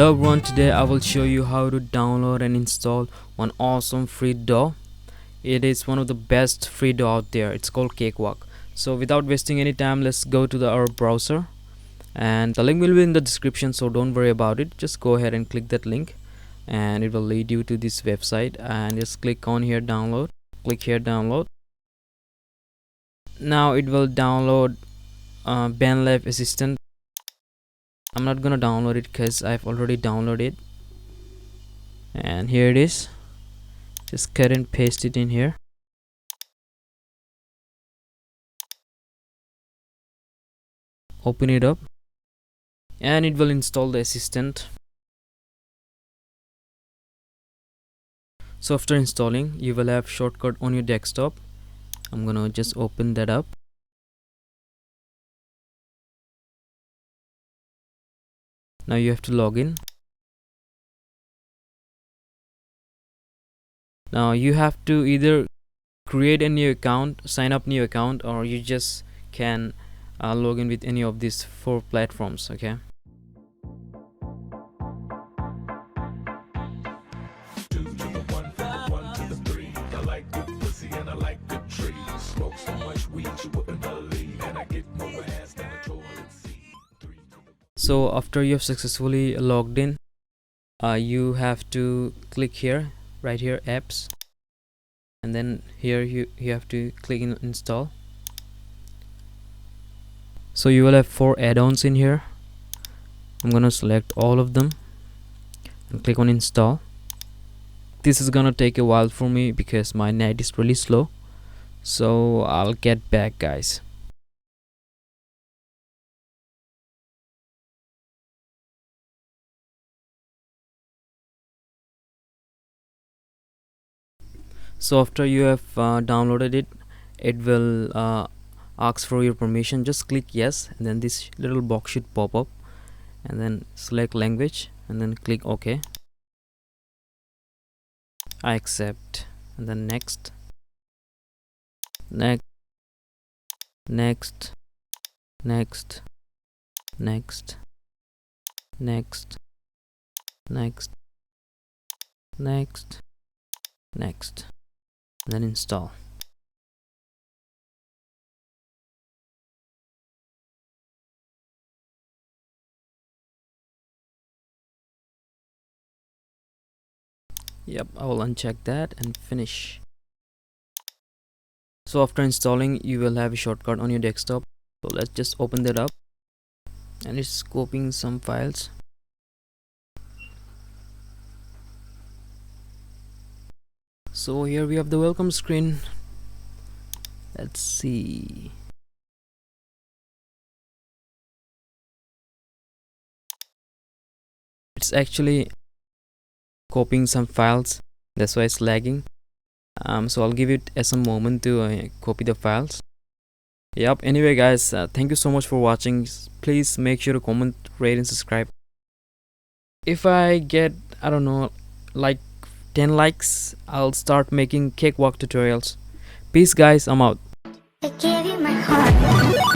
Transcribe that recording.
Hello everyone, today I will show you how to download and install one awesome free DAW. It is one of the best free DAW out there. It's called Cakewalk. So without wasting any time, let's go to our browser, and the link will be in the description, so don't worry about it. Just go ahead and click that link and it will lead you to this website, and just click on here download. Click here download. Now it will download BandLab Assistant. I'm not gonna download it because I've already downloaded it, and here it is. Just cut and paste it in here. Open it up and it will install the assistant. So after installing, you will have shortcut on your desktop. I'm gonna just open that up. Now you have to log in. Now you have to either create a new account, sign up new account, or you just can log in with any of these 4 platforms. Okay, so after you have successfully logged in, you have to click here, right here, apps, and then here you have to click in install. So you will have 4 add-ons in here. I'm gonna select all of them and click on install. This is gonna take a while for me because my net is really slow, so I'll get back, guys. So after you have downloaded it, it will ask for your permission. Just click yes, and then this little box should pop up, and then select language and then click OK. I accept, and then next, next, next, next, next, next, next, next, next, then install. Yep, I will uncheck that and finish. So after installing, you will have a shortcut on your desktop. So let's just open that up, and it's copying some files. So here we have the welcome screen. Let's see. It's actually copying some files, that's why it's lagging. So I'll give it some moment to copy the files. Yep, anyway guys, thank you so much for watching. Please make sure to comment, rate and subscribe. If I get, I don't know, like 10 likes, I'll start making Cakewalk tutorials. Peace guys, I'm out. I gave you my heart.